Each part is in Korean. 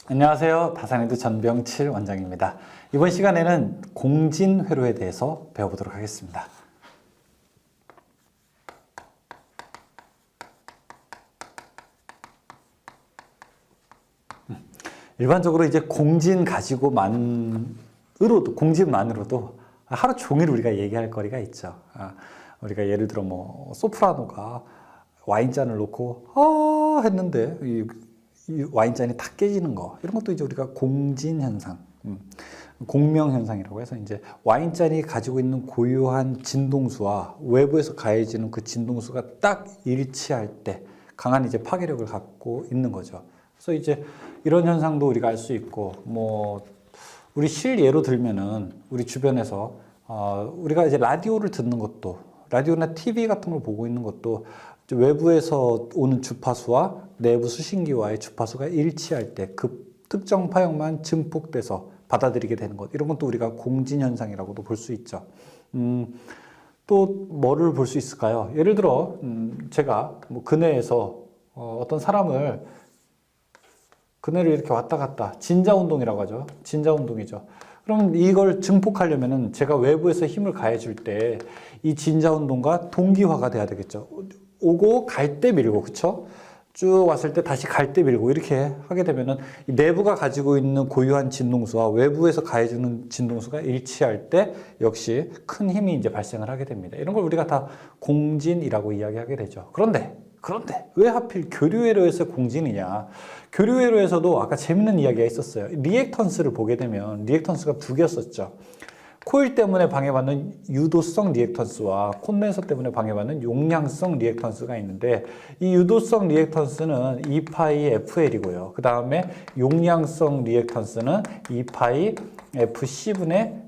안녕하세요. 다산에드 전병칠 원장입니다. 이번 시간에는 공진회로에 대해서 배워보도록 하겠습니다. 일반적으로 이제 공진만으로도 하루 종일 우리가 얘기할 거리가 있죠. 우리가 예를 들어 소프라노가 와인잔을 놓고 했는데 이 와인잔이 다 깨지는 거, 이런 것도 이제 우리가 공진 현상, 공명 현상이라고 해서 이제 와인잔이 가지고 있는 고유한 진동수와 외부에서 가해지는 그 진동수가 딱 일치할 때 강한 이제 파괴력을 갖고 있는 거죠. 그래서 이제 이런 현상도 우리가 알 수 있고, 우리 실예로 들면은 우리 주변에서 우리가 이제 라디오를 듣는 것도, 라디오나 TV 같은 걸 보고 있는 것도 외부에서 오는 주파수와 내부 수신기와의 주파수가 일치할 때 그 특정 파형만 증폭돼서 받아들이게 되는 것, 이런 것도 우리가 공진현상이라고도 볼 수 있죠. 또 뭐를 볼 수 있을까요? 예를 들어 제가 그네에서 어떤 사람을, 그네를 이렇게 왔다 갔다, 진자운동이라고 하죠. 진자운동이죠. 그럼 이걸 증폭하려면은 제가 외부에서 힘을 가해줄 때 이 진자운동과 동기화가 돼야 되겠죠. 오고 갈 때 밀고, 그쵸? 쭉 왔을 때 다시 갈 때 밀고, 이렇게 하게 되면은 이 내부가 가지고 있는 고유한 진동수와 외부에서 가해주는 진동수가 일치할 때 역시 큰 힘이 이제 발생을 하게 됩니다. 이런 걸 우리가 다 공진이라고 이야기하게 되죠. 그런데 왜 하필 교류회로에서 공진이냐? 교류회로에서도 아까 재밌는 이야기가 있었어요. 리액턴스를 보게 되면 리액턴스가 두 개였었죠. 코일 때문에 방해받는 유도성 리액턴스와 콘덴서 때문에 방해받는 용량성 리액턴스가 있는데, 이 유도성 리액턴스는 2파이 FL이고요. 그 다음에 용량성 리액턴스는 2파이 FC분의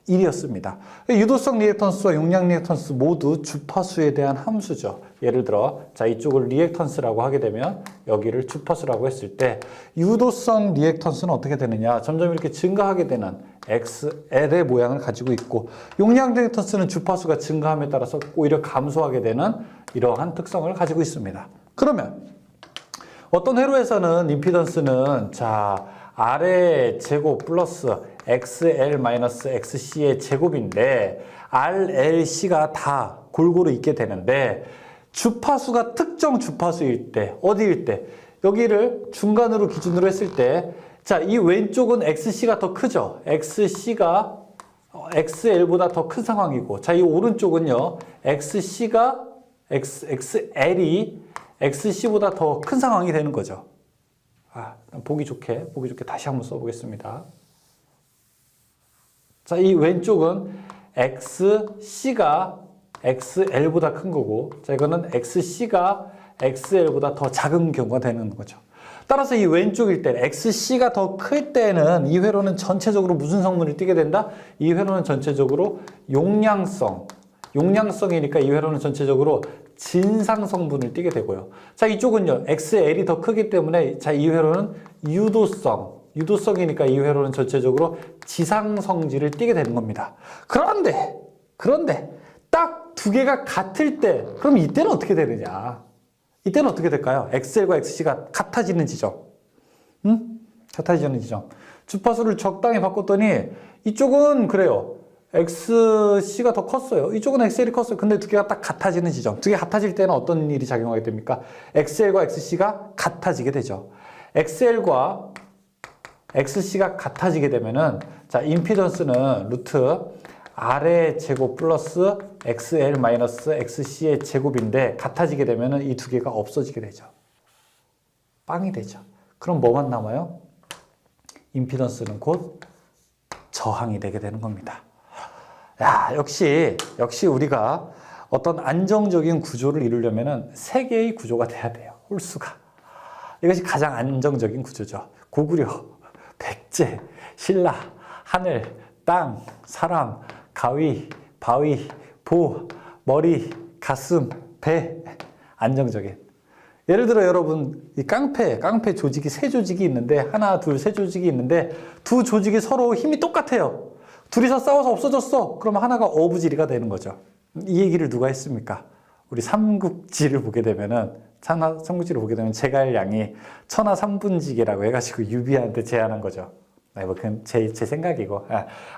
1이었습니다. 유도성 리액턴스와 용량 리액턴스 모두 주파수에 대한 함수죠. 예를 들어 이쪽을 리액턴스라고 하게 되면 여기를 주파수라고 했을 때, 유도성 리액턴스는 어떻게 되느냐? 점점 이렇게 증가하게 되는 XL의 모양을 가지고 있고, 용량 리액턴스는 주파수가 증가함에 따라서 오히려 감소하게 되는 이러한 특성을 가지고 있습니다. 그러면 어떤 회로에서는 임피던스는 R의 제곱 플러스 XL-XC의 제곱인데 RLC가 다 골고루 있게 되는데, 주파수가 특정 주파수일 때, 어디일 때, 여기를 중간으로 기준으로 했을 때, 이 왼쪽은 XC가 더 크죠. XC가 XL보다 더 큰 상황이고, 이 오른쪽은요, XL이 XC보다 더 큰 상황이 되는 거죠. 보기 좋게 다시 한번 써보겠습니다. 이 왼쪽은 XC가 XL보다 큰 거고, 이거는 XC가 XL보다 더 작은 경우가 되는 거죠. 따라서 이 왼쪽일 때, XC가 더 클 때는 이 회로는 전체적으로 무슨 성분을 띠게 된다? 이 회로는 전체적으로 용량성이니까 이 회로는 전체적으로 진상 성분을 띠게 되고요. 이쪽은요, XL이 더 크기 때문에 이 회로는 유도성이니까 이 회로는 전체적으로 지상 성질을 띠게 되는 겁니다. 그런데 딱 두 개가 같을 때, 그럼 이때는 어떻게 되느냐? 이때는 어떻게 될까요? XL과 XC가 같아지는 지점. 같아지는 지점. 주파수를 적당히 바꿨더니 이쪽은 그래요. XC가 더 컸어요. 이쪽은 XL이 컸어요. 근데 두 개가 딱 같아지는 지점. 두 개 같아질 때는 어떤 일이 작용하게 됩니까? XL과 XC가 같아지게 되죠. XL과 XC가 같아지게 되면은, 임피던스는 루트 R의 제곱 플러스 XL-XC의 제곱인데, 같아지게 되면은 이 두 개가 없어지게 되죠. 빵이 되죠. 그럼 뭐만 남아요? 임피던스는 곧 저항이 되게 되는 겁니다. 역시 우리가 어떤 안정적인 구조를 이루려면은 세 개의 구조가 돼야 돼요. 홀수가. 이것이 가장 안정적인 구조죠. 고구려, 백제, 신라, 하늘, 땅, 사람, 가위, 바위, 보, 머리, 가슴, 배. 안정적인. 예를 들어 여러분, 이 깡패 조직이 세 조직이 있는데, 하나, 둘, 세 조직이 있는데, 두 조직이 서로 힘이 똑같아요. 둘이서 싸워서 없어졌어. 그러면 하나가 어부지리가 되는 거죠. 이 얘기를 누가 했습니까? 우리 삼국지를 보게 되면은 천하 삼분지를 보게 되면 제갈량이 천하 삼분지계라고 해가지고 유비한테 제안한 거죠. 뭐 그건 제 생각이고.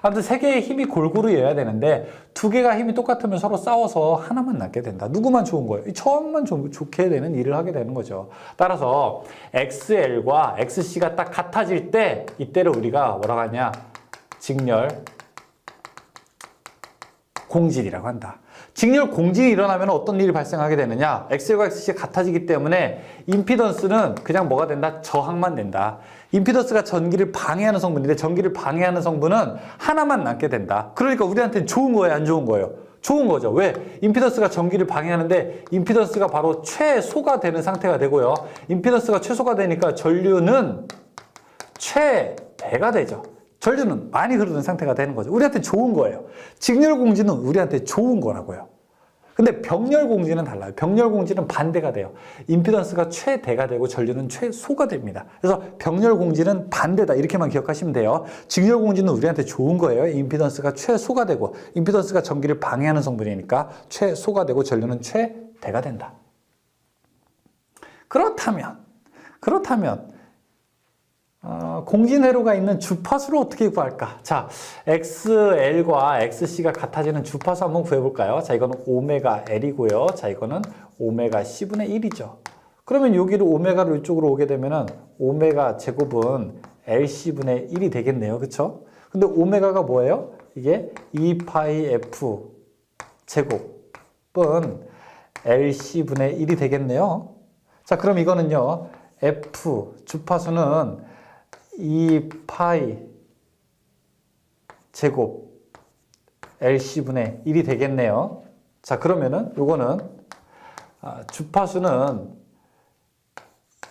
아무튼 세 개의 힘이 골고루여야 되는데 두 개가 힘이 똑같으면 서로 싸워서 하나만 남게 된다. 누구만 좋은 거예요? 처음만 좋게 되는 일을 하게 되는 거죠. 따라서 XL과 XC가 딱 같아질 때 이때를 우리가 뭐라고 하냐? 직렬 공질이라고 한다. 직렬 공질이 일어나면 어떤 일이 발생하게 되느냐? XL과 XC가 같아지기 때문에 임피던스는 그냥 뭐가 된다? 저항만 된다. 임피던스가 전기를 방해하는 성분인데 전기를 방해하는 성분은 하나만 남게 된다. 그러니까 우리한테는 좋은 거예요? 안 좋은 거예요? 좋은 거죠. 왜? 임피던스가 전기를 방해하는데 임피던스가 바로 최소가 되는 상태가 되고요. 임피던스가 최소가 되니까 전류는 최대가 되죠. 전류는 많이 흐르는 상태가 되는 거죠. 우리한테 좋은 거예요. 직렬 공지는 우리한테 좋은 거라고요. 근데 병렬 공지는 달라요. 병렬 공지는 반대가 돼요. 임피던스가 최대가 되고 전류는 최소가 됩니다. 그래서 병렬 공지는 반대다. 이렇게만 기억하시면 돼요. 직렬 공지는 우리한테 좋은 거예요. 임피던스가 최소가 되고 임피던스가 전기를 방해하는 성분이니까 최소가 되고 전류는 최대가 된다. 그렇다면 공진회로가 있는 주파수를 어떻게 구할까? 자, XL과 XC가 같아지는 주파수 한번 구해볼까요? 자, 이거는 오메가 L이고요. 자, 이거는 오메가 C분의 1이죠. 그러면 여기를 오메가로 이쪽으로 오게 되면은 오메가 제곱은 LC분의 1이 되겠네요. 그쵸? 근데 오메가가 뭐예요? 이게 2파이 F 제곱은 LC분의 1이 되겠네요. 자, 그럼 이거는요. F 주파수는 2파이 제곱 LC분의 1이 되겠네요. 자, 그러면은 요거는 주파수는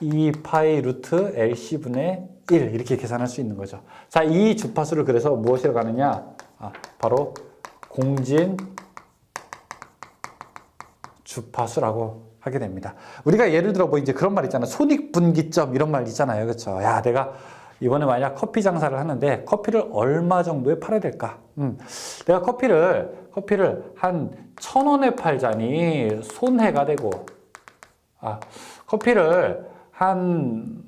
2파이 루트 LC분의 1 이렇게 계산할 수 있는 거죠. 자, 이 주파수를 그래서 무엇이라고 하느냐? 바로 공진 주파수라고 하게 됩니다. 우리가 예를 들어 뭐 이제 그런 말 있잖아요. 손익분기점 이런 말 있잖아요. 그렇죠? 야, 내가 이번에 만약 커피 장사를 하는데 커피를 얼마 정도에 팔아야 될까? 내가 커피를 한 1,000원에 팔자니 손해가 되고, 커피를 한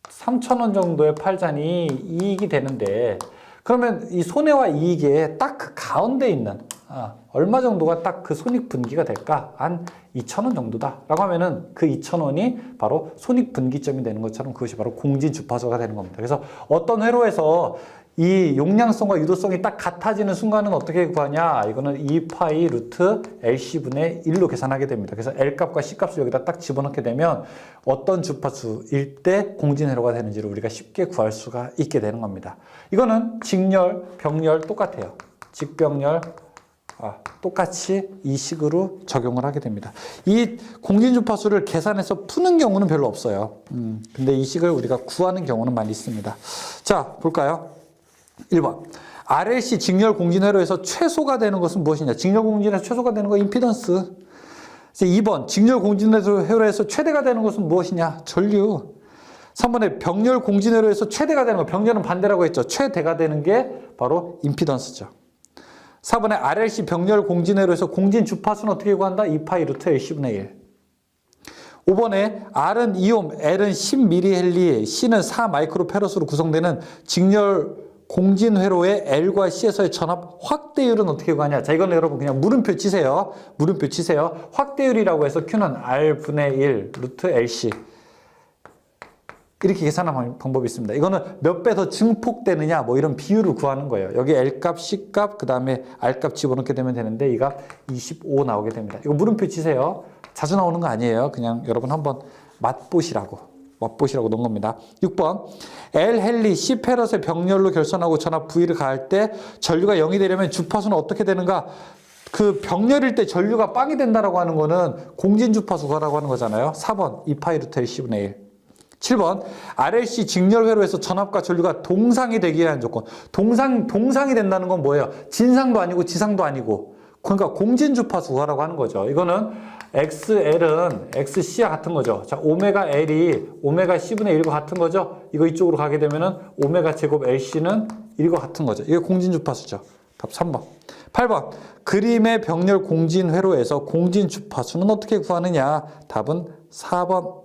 3,000원 정도에 팔자니 이익이 되는데, 그러면 이 손해와 이익에 딱 그 가운데 있는 얼마 정도가 딱 그 손익분기가 될까? 한 2,000원 정도다 라고 하면은 그 2,000원이 바로 손익분기점이 되는 것처럼 그것이 바로 공진주파수가 되는 겁니다. 그래서 어떤 회로에서 이 용량성과 유도성이 딱 같아지는 순간은 어떻게 구하냐? 이거는 2파이 루트 LC분의 1로 계산하게 됩니다. 그래서 L값과 C값을 여기다 딱 집어넣게 되면 어떤 주파수일 때 공진회로가 되는지를 우리가 쉽게 구할 수가 있게 되는 겁니다. 이거는 직렬, 병렬 똑같아요. 직병렬 똑같이 이 식으로 적용을 하게 됩니다. 이 공진주파수를 계산해서 푸는 경우는 별로 없어요. 근데 이 식을 우리가 구하는 경우는 많이 있습니다. 자, 볼까요? 1번. RLC 직렬 공진회로에서 최소가 되는 것은 무엇이냐? 직렬 공진회로 최소가 되는 거 임피던스. 2번. 직렬 공진회로에서 최대가 되는 것은 무엇이냐? 전류. 3번에 병렬 공진회로에서 최대가 되는 거. 병렬은 반대라고 했죠. 최대가 되는 게 바로 임피던스죠. 4번에 RLC 병렬 공진회로에서 공진 주파수는 어떻게 구한다? 2파이 루트 LC분의 1. 5번에 R은 2옴, L은 10mH, C는 4마이크로페럿으로 구성되는 직렬 공진회로의 L과 C에서의 전압 확대율은 어떻게 구하냐? 자, 이거는 여러분 그냥 물음표 치세요. 물음표 치세요. 확대율이라고 해서 Q는 R분의 1 루트 LC. 이렇게 계산하는 방법이 있습니다. 이거는 몇 배 더 증폭되느냐 뭐 이런 비율을 구하는 거예요. 여기 L값, C값, 그 다음에 R값 집어넣게 되면 되는데 이 값 25 나오게 됩니다. 이거 물음표 치세요. 자주 나오는 거 아니에요. 그냥 여러분 한번 맛보시라고 넣은 겁니다. 6번 L 헨리 C 페럿의 병렬로 결선하고 전압 V를 가할 때 전류가 0이 되려면 주파수는 어떻게 되는가? 그 병렬일 때 전류가 빵이 된다라고 하는 거는 공진주파수가라고 하는 거잖아요. 4번 2파이 루트 LC분의 1. 7번 RLC 직렬회로에서 전압과 전류가 동상이 되기 위한 조건. 동상이 된다는 건 뭐예요? 진상도 아니고 지상도 아니고. 그러니까 공진주파수라고 하는 거죠. 이거는 XL은 XC와 같은 거죠. 자, 오메가 L이 오메가 C분의 1과 같은 거죠. 이거 이쪽으로 가게 되면은 오메가 제곱 LC는 1과 같은 거죠. 이게 공진주파수죠. 답 3번. 8번 그림의 병렬 공진 회로에서 공진 주파수는 어떻게 구하느냐? 답은 4번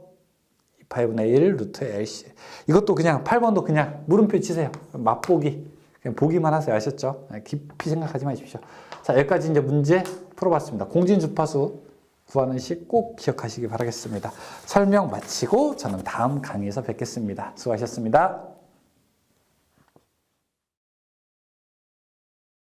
2파이분의 1 루트 LC. 이것도 그냥 8번도 그냥 물음표 치세요. 맛보기. 그냥 보기만 하세요. 아셨죠? 깊이 생각하지 마십시오. 자, 여기까지 이제 문제 풀어봤습니다. 공진 주파수 구하는 식 꼭 기억하시기 바라겠습니다. 설명 마치고 저는 다음 강의에서 뵙겠습니다. 수고하셨습니다.